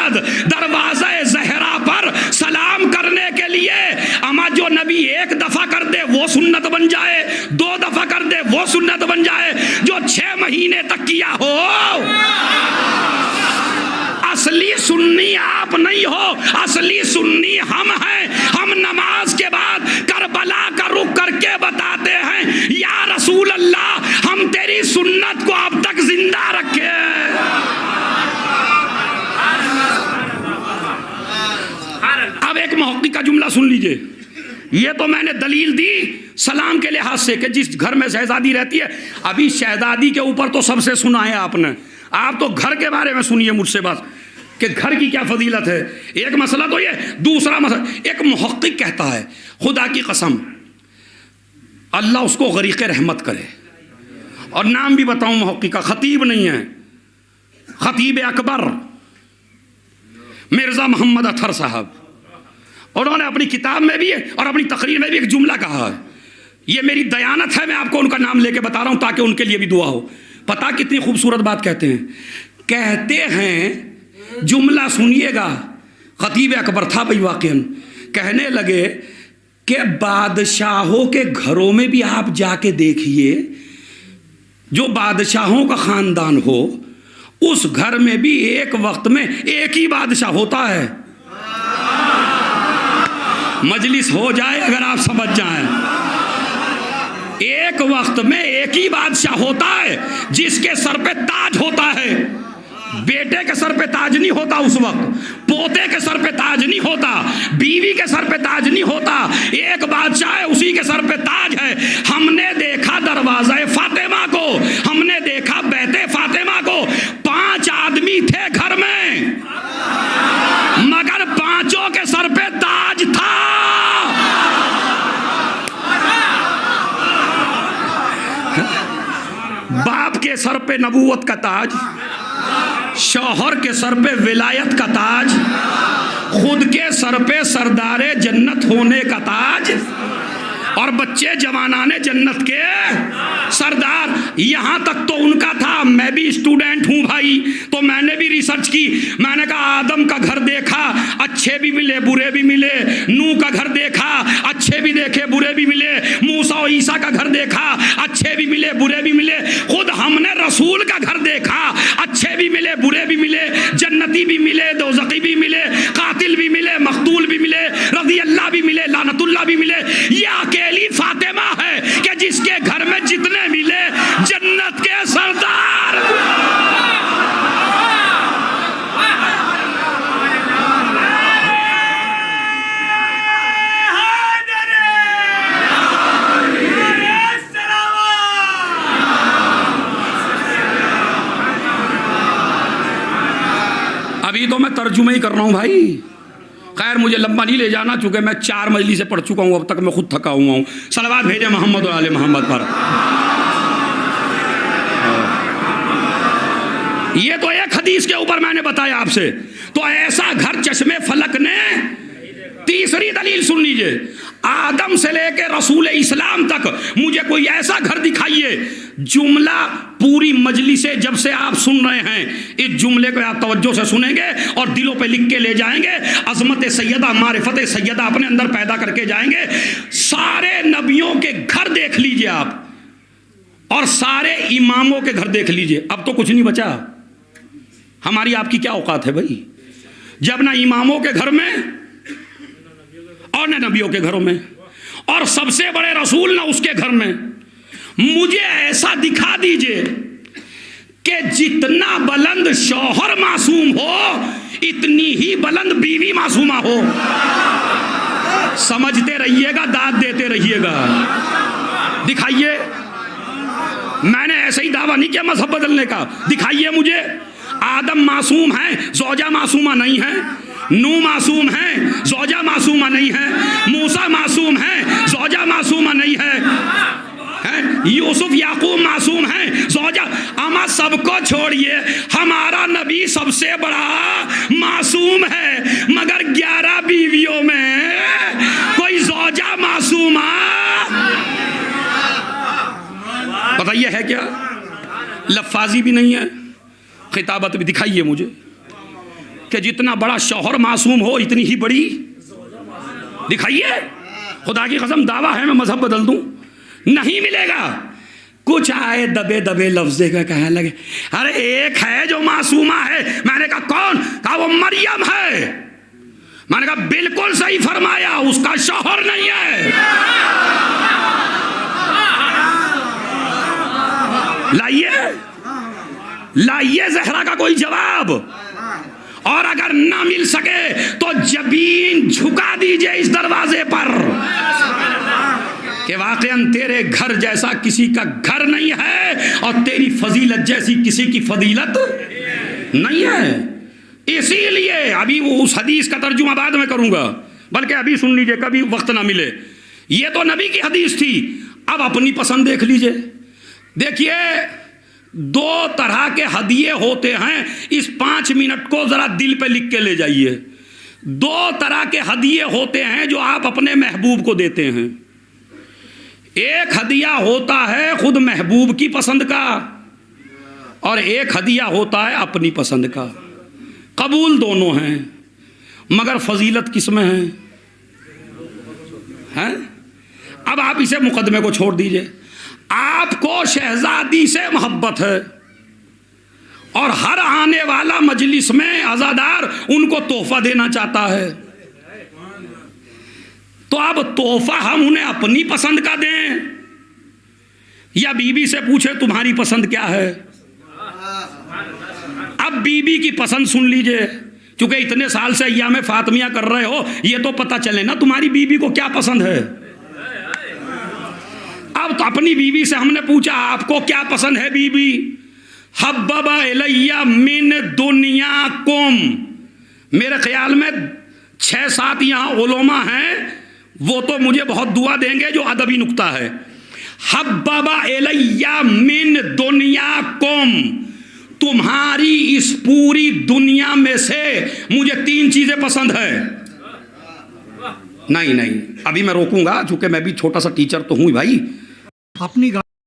बाद दरवाज़ा ज़हरा पर सलाम करने के लिए अमा जो नबी एक दफ़ा कर दे वो सुन्नत बन जाए, 2 दफ़ा कर दे वो सुन्नत बन जाए, जो 6 महीने तक किया हो। असली सुन्नी आप नहीं हो, असली सुन्नी हम हैं। हम नमाज के बाद करबला का रुख करके बताते हैं, या रसूल अल्लाह हम तेरी सुन्नत को अब तक जिंदा रखे। अब एक मुहक्किक का जुमला सुन लीजिए। ये तो मैंने दलील दी सलाम के लिहाज से कि जिस घर में शहजादी रहती है, अभी शहजादी के ऊपर तो सबसे सुना है आपने, आप तो घर के बारे में सुनिए मुझसे बस कि घर की क्या फजीलत है। एक मसला तो ये, दूसरा मसला, एक मुहक्किक कहता है खुदा की कसम अल्लाह उसको गरीक़ रहमत करे, और नाम भी बताऊं मुहक्किक का, खतीब नहीं है, खतीब अकबर मिर्ज़ा मोहम्मद अतहर साहब, उन्होंने अपनी किताब में भी और अपनी तकरीर में भी एक जुमला कहा है। ये मेरी दयानत है, मैं आपको उनका नाम लेके बता रहा हूं ताकि उनके लिए भी दुआ हो। पता कितनी खूबसूरत बात कहते हैं, कहते हैं, जुमला सुनिएगा, खतीब अकबर था भाई वाक़ईन, कहने लगे कि बादशाहों के घरों में भी आप जाके देखिए, जो बादशाहों का ख़ानदान हो उस घर में भी एक वक्त में एक ही बादशाह होता है। मजलिस हो जाए अगर आप समझ जाएं, एक वक्त में एक ही बादशाह होता है जिसके सर पे ताज होता है। बेटे के सर पे ताज नहीं होता उस वक्त, पोते के सर पे ताज नहीं होता, बीवी के सर पे ताज नहीं होता, एक बादशाह है उसी के सर पे ताज है। हमने देखा दरवाज़ा फातिमा को, हमने देखा बैते फातिमा को, 5 आदमी थे घर में मगर 5ओं के सर पे ताज था। बाप के सर पे नबूवत का ताज, शौहर के सर पे विलायत का ताज, खुद के सर पे सरदारे जन्नत होने का ताज, और बच्चे जवानाने जन्नत के सरदार। यहाँ तक तो उनका था, मैं भी स्टूडेंट हूँ भाई, तो मैंने भी रिसर्च की। मैंने कहा आदम का घर देखा, अच्छे भी मिले बुरे भी मिले, नूह का घर देखा, अच्छे भी देखे बुरे भी मिले, मूसा और ईसा का घर देखा, अच्छे भी मिले बुरे भी मिले, खुद हमने रसूल का घर देखा, अच्छे भी मिले बुरे भी मिले, जन्नती भी मिले दोज़खी भी मिले, कातिल भी मिले मकतूल भी मिले, रज़ी अल्लाह भी मिले लानतुल्लाह भी मिले। ये अकेली फातिमा है कि जिसके घर में जितने मिले जन्नत के सरदार। अभी तो मैं तर्जुमे ही कर रहा हूं भाई, खैर मुझे लंबा नहीं ले जाना, चूंकि मैं 4 मजलिस से पढ़ चुका हूँ, अब तक मैं खुद थका हुआ हूँ। सलवात भेजे मोहम्मद और आले मोहम्मद पर। ये तो एक हदीस के ऊपर मैंने बताया आपसे। तो ऐसा घर चश्मे फलक ने, तीसरी दलील सुन लीजिए, आदम से लेके रसूल इस्लाम तक मुझे कोई ऐसा घर दिखाइए। जुमला पूरी मजलिसे जब से आप सुन रहे हैं, इस जुमले को आप तवज्जो से सुनेंगे और दिलों पे लिख के ले जाएंगे, अजमत सैयदा मारिफत सैयदा अपने अंदर पैदा करके जाएंगे। सारे नबियों के घर देख लीजिए आप, और सारे इमामों के घर देख लीजिए, अब तो कुछ नहीं बचा। हमारी आपकी क्या औकात है भाई, जब ना इमामों के घर में और न नबियों के घरों में, और सबसे बड़े रसूल ना उसके घर में। मुझे ऐसा दिखा दीजिए कि जितना बुलंद शौहर मासूम हो इतनी ही बुलंद बीवी मासूमा हो। समझते रहिएगा, दाद देते रहिएगा। दिखाइए, मैंने ऐसे ही दावा नहीं किया मजहब बदलने का। दिखाइए मुझे, आदम मासूम है, ज़ौजा मासूमा नहीं है, नूह मासूम है, ज़ौजा मासूमा नहीं है, मूसा मासूम है, ज़ौजा मासूमा नहीं है, यूसुफ याकूब मासूम है, ज़ौजा। अमा सबको छोड़िए, हमारा नबी सबसे बड़ा मासूम है, मगर 11 बीवियों में कोई ज़ौजा मासूमा बताइए है क्या? लफ्फाजी भी नहीं है, खिताबत भी। दिखाइए मुझे, कि जितना बड़ा शौहर मासूम हो इतनी ही बड़ी दिखाइए। खुदा की कसम दावा है मैं मजहब बदल दूं, नहीं मिलेगा। कुछ आए दबे दबे लफ्ज़े का कहने लगे अरे एक है जो मासूमा है। मैंने कहा कौन? कहा वो मरियम है। मैंने कहा बिल्कुल सही फरमाया, उसका शौहर नहीं है। लाइए ज़हरा का कोई जवाब, और अगर ना मिल सके तो जबीन झुका दीजिए इस दरवाजे पर कि वाकईन तेरे घर जैसा किसी का घर नहीं है और तेरी फजीलत जैसी किसी की फजीलत नहीं है। इसीलिए अभी वो उस हदीस का तर्जुमा बाद में करूंगा, बल्कि अभी सुन लीजिए, कभी वक्त ना मिले। ये तो नबी की हदीस थी, अब अपनी पसंद देख लीजिए। देखिए दो तरह के हदिये होते हैं, इस 5 मिनट को जरा दिल पे लिख के ले जाइए। दो तरह के हदिये होते हैं जो आप अपने महबूब को देते हैं। एक हदिया होता है खुद महबूब की पसंद का, और एक हदिया होता है अपनी पसंद का। कबूल दोनों हैं, मगर फजीलत किस में है? हैं? अब आप इसे मुकदमे को छोड़ दीजिए। आपको शहजादी से मोहब्बत है और हर आने वाला मजलिस में अज़ादार उनको तोहफा देना चाहता है, तो अब तोहफा हम उन्हें अपनी पसंद का दें या बीबी से पूछे तुम्हारी पसंद क्या है? अब बीबी की पसंद सुन लीजिए, क्योंकि इतने साल से अय्याम फातिमिया कर रहे हो, ये तो पता चले ना तुम्हारी बीबी को क्या पसंद है। अब तो अपनी बीबी से हमने पूछा आपको क्या पसंद है बीबी? हब्बबा इलैया मिन दुनियाकुम। मेरे ख्याल में 6-7 यहाँ उलमा हैं, वो तो मुझे बहुत दुआ देंगे जो अदबी नुक्ता है। हब्बबा इलैया मिन दुनियाकुम, तुम्हारी इस पूरी दुनिया में से मुझे 3 चीजें पसंद है। नहीं अभी मैं रोकूंगा, चूंकि मैं भी छोटा सा टीचर तो हूं भाई। अपनी